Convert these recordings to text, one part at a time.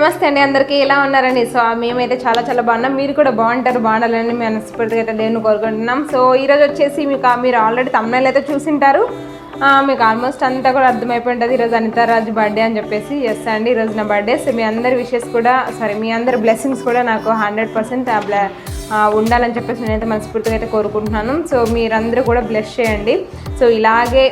నమస్తే అండి అందరికీ ఎలా ఉన్నారండి. సో మేమైతే చాలా చాలా బాగున్నాం. మీరు కూడా బాగుండాలని మేము మనస్ఫూర్తిగా అయితే దేవుని కోరుకుంటున్నాం. సో ఈరోజు వచ్చేసి మీరు ఆల్రెడీ తమ్నైల్ అయితే చూసింటారు. మీకు ఆల్మోస్ట్ అంతా కూడా అర్థమైపోయి ఉంటుంది. ఈరోజు అనితారాజు బర్త్డే అని చెప్పేసి. ఎస్ అండి, ఈరోజు నా బర్త్డే. సో మీ అందరి విషెస్ కూడా మీ అందరి బ్లెస్సింగ్స్ కూడా నాకు 100% ఉండాలని చెప్పేసి నేనైతే మనస్ఫూర్తిగా అయితే కోరుకుంటున్నాను. సో మీరందరూ కూడా బ్లెస్ చేయండి. సో ఇలాగే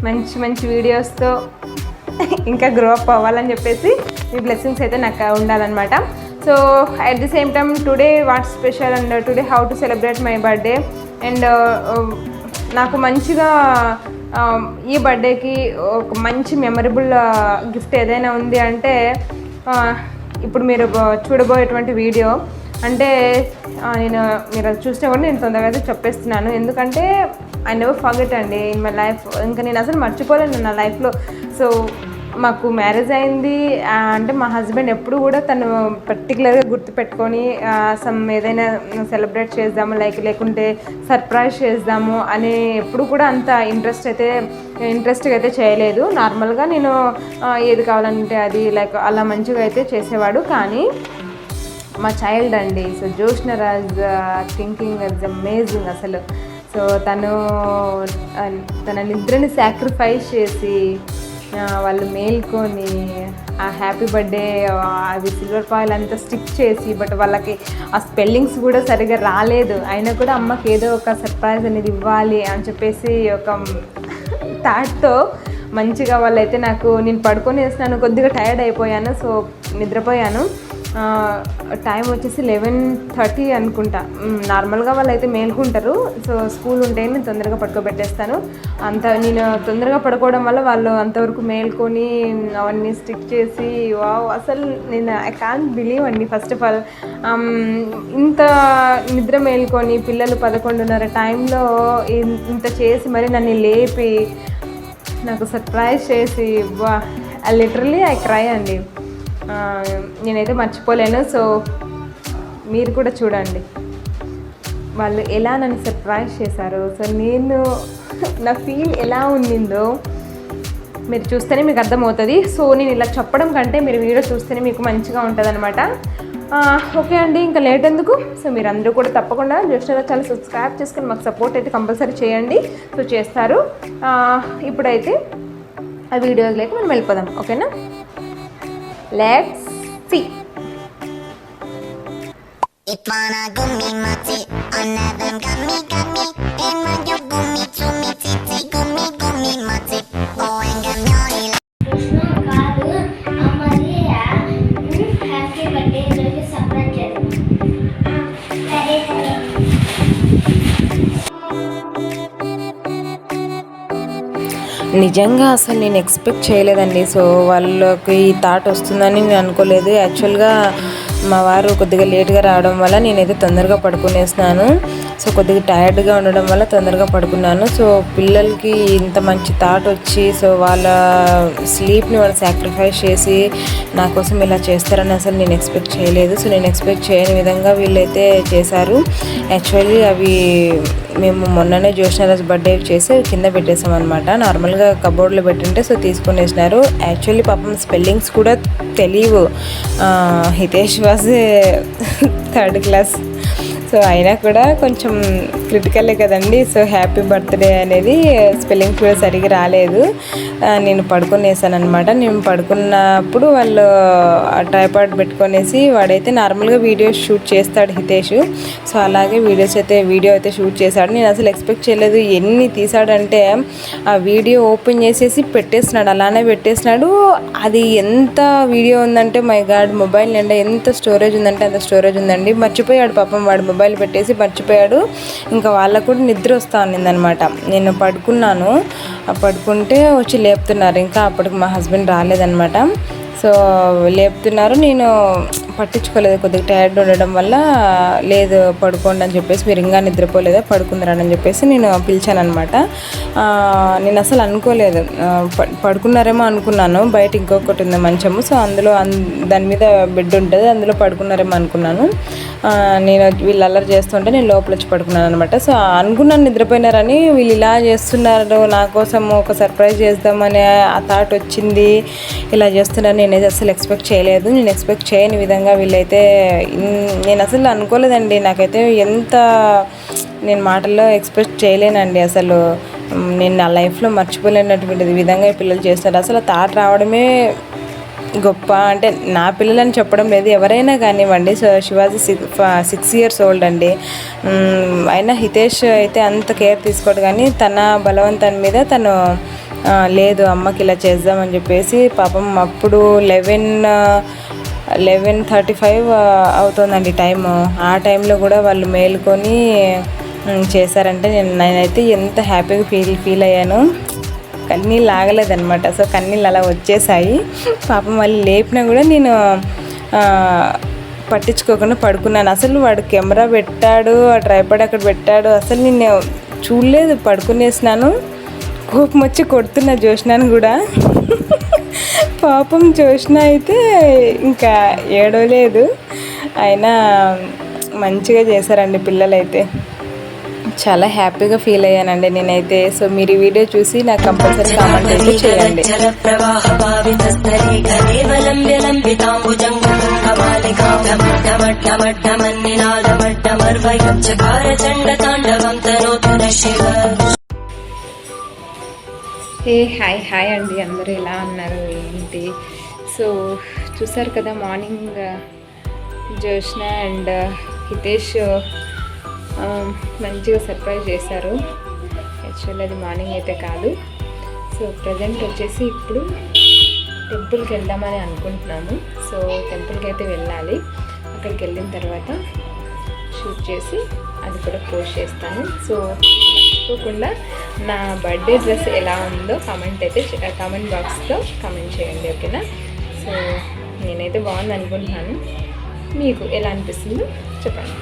మంచి మంచి వీడియోస్తో ఇంకా గ్రో అప్ అవ్వాలని చెప్పేసి మీ బ్లెస్సింగ్స్ అయితే నాకు ఉండాలన్నమాట. So at the same time today what special and today how to celebrate my birthday and నాకు మంచిగా ఈ బర్త్డేకి ఒక మంచి మెమరబుల్ గిఫ్ట్ ఏదైనా ఉంది అంటే ఇప్పుడు మీరు చూడబోయేటువంటి వీడియో అంటే మీరు అది చూస్తే కూడా నేను తొందరగా అయితే చెప్పేస్తున్నాను. ఎందుకంటే ఐ నెవర్ ఫర్గెట్ అండి ఇన్ మై లైఫ్. ఇంకా నేను అసలు మర్చిపోలేను నా లైఫ్లో. సో మాకు మ్యారేజ్ అయింది అంటే మా హస్బెండ్ ఎప్పుడు కూడా తను పర్టికులర్గా గుర్తుపెట్టుకొని ఏదైనా సెలబ్రేట్ చేద్దాము లేకుంటే సర్ప్రైజ్ చేద్దాము అని ఎప్పుడు కూడా అంత ఇంట్రెస్ట్గా అయితే చేయలేదు. నార్మల్గా నేను ఏది కావాలంటే అది అలా మంచిగా అయితే చేసేవాడు. కానీ మా చైల్డ్ అండి, సో జోష్నరాజ్ థింకింగ్ ఇస్ అమేజింగ్ అసలు. సో తన నిద్రని సాక్రిఫైస్ చేసి వాళ్ళు మేల్కొని ఆ హ్యాపీ బర్త్డే అది సిల్వర్ ఫాయిల్ అంతా స్టిక్ చేసి బట్ వాళ్ళకి ఆ స్పెల్లింగ్స్ కూడా సరిగా రాలేదు. అయినా కూడా అమ్మకి ఏదో ఒక సర్ప్రైజ్ అనేది ఇవ్వాలి అని చెప్పేసి ఒక థాట్తో మంచిగా వాళ్ళైతే నేను పడుకొని వేసినాను. కొద్దిగా టైర్డ్ అయిపోయాను. సో నిద్రపోయాను. టైం వచ్చేసి 11:30 అనుకుంటా. నార్మల్గా వాళ్ళు అయితే మేల్కుంటారు. సో స్కూల్ ఉంటే నేను తొందరగా పడుకోబెట్టేస్తాను. నేను తొందరగా పడుకోవడం వల్ల వాళ్ళు అంతవరకు మేల్కొని అవన్నీ స్టిక్ చేసి అసలు నేను ఐ కాంట్ బిలీవ్ అండి. ఫస్ట్ ఆఫ్ ఆల్ ఇంత నిద్ర మేల్కొని పిల్లలు 11:30 టైంలో ఇంత చేసి మరి నన్ను లేపి నాకు సర్ప్రైజ్ చేసి లిటరల్లీ ఐ క్రై అండి. నేనైతే మర్చిపోలేను. సో మీరు కూడా చూడండి వాళ్ళు ఎలా నన్ను సర్ప్రైజ్ చేశారో. సో నా ఫీల్ ఎలా ఉండిందో మీరు చూస్తేనే మీకు అర్థమవుతుంది. సో నేను ఇలా చెప్పడం కంటే మీరు వీడియో చూస్తేనే మీకు మంచిగా ఉంటుంది అనమాట. ఓకే అండి, ఇంకా లేట్ ఎందుకు. సో మీరు అందరూ కూడా తప్పకుండా జోష్నరా ఛానల్ సబ్స్క్రైబ్ చేసుకొని మాకు సపోర్ట్ అయితే కంపల్సరీ చేయండి. సో చేస్తారు. ఇప్పుడైతే ఆ వీడియోలోకి మనం వెళ్ళిపోదాం. ఓకేనా, let's see. Ipana gummi machi another gummi in my gummi chumi chichi gummi machi oh enga nyori Krishna kaadu amariya happy birthday roju surprise chedu నిజంగా అసలు నేను ఎక్స్పెక్ట్ చేయలేదండి. సో వాళ్ళకి ఈ థాట్ వస్తుందని నేను అనుకోలేదు. యాక్చువల్గా మా వారు కొద్దిగా లేట్గా రావడం వల్ల నేనైతే తొందరగా పడుకునేసినాను. సో కొద్దిగా టైర్డ్గా ఉండడం వల్ల తొందరగా పడుకున్నాను. సో పిల్లలకి ఇంత మంచి థాట్ వచ్చి సో వాళ్ళ స్లీప్ని వాళ్ళు సాక్రిఫైస్ చేసి నా కోసం ఇలా చేస్తారని అసలు నేను ఎక్స్పెక్ట్ చేయలేదు. సో నేను ఎక్స్పెక్ట్ చేయని విధంగా వీళ్ళైతే చేశారు. యాక్చువల్లీ అవి మేము మొన్ననే జోష్నరాజ్ బర్త్డే చేసి కింద పెట్టేసాం అనమాట. నార్మల్గా కబోర్డ్లో పెట్టింటే సో తీసుకొని వేసినారు. యాక్చువల్లీ పాపం స్పెల్లింగ్స్ కూడా తెలియవు. Hitesh was 3rd class. So అయినా కూడా కొంచెం క్రిటికలే కదండి. సో హ్యాపీ బర్త్డే అనేది స్పెల్లింగ్ కూడా సరిగ్గా రాలేదు. నేను పడుకొనేసాను అనమాట. నేను పడుకున్నప్పుడు వాళ్ళు ట్రైపాడ్ పెట్టుకొనేసి వాడైతే నార్మల్గా వీడియో షూట్ చేస్తాడు హితేష్. సో అలాగే వీడియో అయితే షూట్ చేశాడు. నేను అసలు ఎక్స్పెక్ట్ చేయలేదు. ఎన్ని తీసాడంటే ఆ వీడియో ఓపెన్ చేసేసి పెట్టేసినాడు, అలానే పెట్టేసినాడు. అది ఎంత వీడియో ఉందంటే మై గాడ్, మొబైల్ నిండా ఎంత స్టోరేజ్ ఉందంటే అంత స్టోరేజ్ ఉందండి. మర్చిపోయాడు పాపం, వాడు మొబైల్ పెట్టేసి మర్చిపోయాడు. ఇంకా వాళ్ళకు కూడా నిద్ర వస్తూ ఉన్నిందనమాట. నేను పడుకున్నాను. పడుకుంటే వచ్చి లేపుతున్నారు. ఇంకా అప్పటికి మా హస్బెండ్ రాలేదనమాట. సో లేపుతున్నారు. నేను పట్టించుకోలేదు. కొద్దిగా టైర్డ్ ఉండడం వల్ల లేదు పడుకోండి అని చెప్పేసి, మీరు ఇంకా నిద్రపోలేదా పడుకుందరని చెప్పేసి నేను పిలిచాను అనమాట. నేను అసలు అనుకోలేదు, పడుకున్నారేమో అనుకున్నాను. బయట ఇంకొకటి ఉంది మంచము, సో అందులో దాని మీద బెడ్ ఉంటుంది, అందులో పడుకున్నారేమో అనుకున్నాను. నేను వీళ్ళు అల్లరి చేస్తుంటే నేను లోపల వచ్చి పడుకున్నాను అనమాట. సో అనుకున్నాను నిద్రపోయినారని, వీళ్ళు ఇలా చేస్తున్నారు నా కోసం ఒక సర్ప్రైజ్ చేద్దామని ఆ థాట్ వచ్చింది. ఇలా చేస్తున్నారు నేనైతే అసలు ఎక్స్పెక్ట్ చేయలేదు. నేను ఎక్స్పెక్ట్ చేయని విధంగా వీళ్ళైతే, నేను అసలు అనుకోలేదండి. నాకైతే నేను మాటల్లో ఎక్స్పెక్ట్ చేయలేనండి అసలు. నేను నా లైఫ్లో మర్చిపోలేనటువంటి విధంగా పిల్లలు చేస్తారు. అసలు థాట్ రావడమే గొప్ప. అంటే నా పిల్లలని చెప్పడం లేదు, ఎవరైనా కానివ్వండి. సో శివాజీ 6 years old అండి. అయినా హితేష్ అయితే అంత కేర్ తీసుకోడు, కానీ తన బలవంతం మీద తను లేదు అమ్మకి ఇలా చేద్దామని చెప్పేసి, పాపం అప్పుడు 11:35 అవుతుందండి టైము. ఆ టైంలో కూడా వాళ్ళు మేలుకొని చేశారంటే నేనైతే ఎంత హ్యాపీగా ఫీల్ అయ్యాను. కన్నీళ్ళు ఆగలేదనమాట. సో కన్నీళ్ళు అలా వచ్చేసాయి. పాపం వాళ్ళు లేపినా కూడా నేను పట్టించుకోకుండా పడుకున్నాను. అసలు వాడు కెమెరా పెట్టాడు, ఆ ట్రైపాడ్ అక్కడ పెట్టాడు, అసలు నేను చూడలేదు, పడుకునేసినాను. కోపం వచ్చి కొడుతున్నా జోష్నాను కూడా. పాపం జోష్న అయితే ఇంకా ఏడవలేదు. అయినా మంచిగా చేశారండి పిల్లలైతే. చాలా హ్యాపీగా ఫీల్ అయ్యానండి నేనైతే. సో మీరు ఈ వీడియో చూసి నాకు కంపల్సరీ కామెంట్ అయితే చేయండి. హాయ్ అండి, అందరూ ఎలా ఉన్నారు ఏంటి? సో చూసారు కదా, మార్నింగ్ జోష్న అండ్ హితేష్ మంచిగా సర్ప్రైజ్ చేశారు. యాక్చువల్లీ అది మార్నింగ్ అయితే కాదు. సో ప్రజెంట్ వచ్చేసి ఇప్పుడు టెంపుల్కి వెళ్దామని అనుకుంటున్నాము. సో టెంపుల్కి అయితే వెళ్ళాలి. అక్కడికి వెళ్ళిన తర్వాత షూట్ చేసి అది కూడా పోస్ట్ చేస్తాను. సో మర్చిపోకుండా నా బర్త్డే డ్రెస్ ఎలా ఉందో కామెంట్ బాక్స్లో కామెంట్ చేయండి, ఓకేనా? సో నేనైతే బాగుంది అనుకుంటున్నాను. మీకు ఎలా అనిపిస్తుందో చెప్పండి.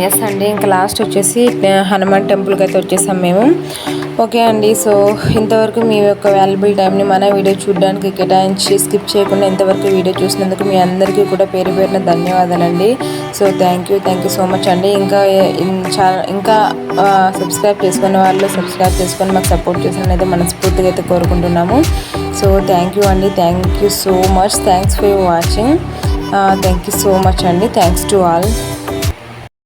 ఎస్ అండి, ఇంకా లాస్ట్ వచ్చేసి హనుమాన్ టెంపుల్కి అయితే వచ్చేసాం మేము. ఓకే అండి, సో ఇంతవరకు మీ యొక్క వాల్యుబుల్ టైంని మన వీడియో చూడడానికి కేటాయించి స్కిప్ చేయకుండా ఇంతవరకు వీడియో చూసినందుకు మీ అందరికీ కూడా పేరు పేరున ధన్యవాదాలండి. So thank you so much అండి. ఇంకా సబ్స్క్రైబ్ చేసుకునే వాళ్ళు సబ్స్క్రైబ్ చేసుకొని మాకు సపోర్ట్ చేసినైతే మనస్ఫూర్తిగా అయితే కోరుకుంటున్నాము. సో థ్యాంక్ యూ అండి, thank you so much. Thanks for watching. Thank you so much అండి. Thanks to all.